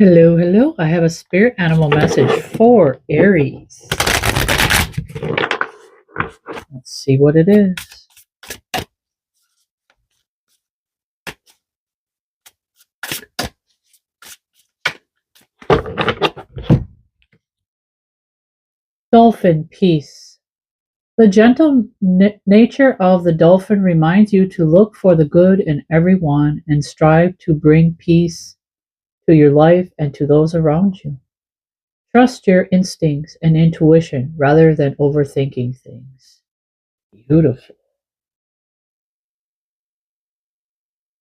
Hello, hello. I have a spirit animal message for Aries. Let's see what it is. Dolphin peace. The gentle nature of the dolphin reminds you to look for the good in everyone and strive to bring peace to your life and to those around you. Trust your instincts and intuition rather than overthinking things. Beautiful.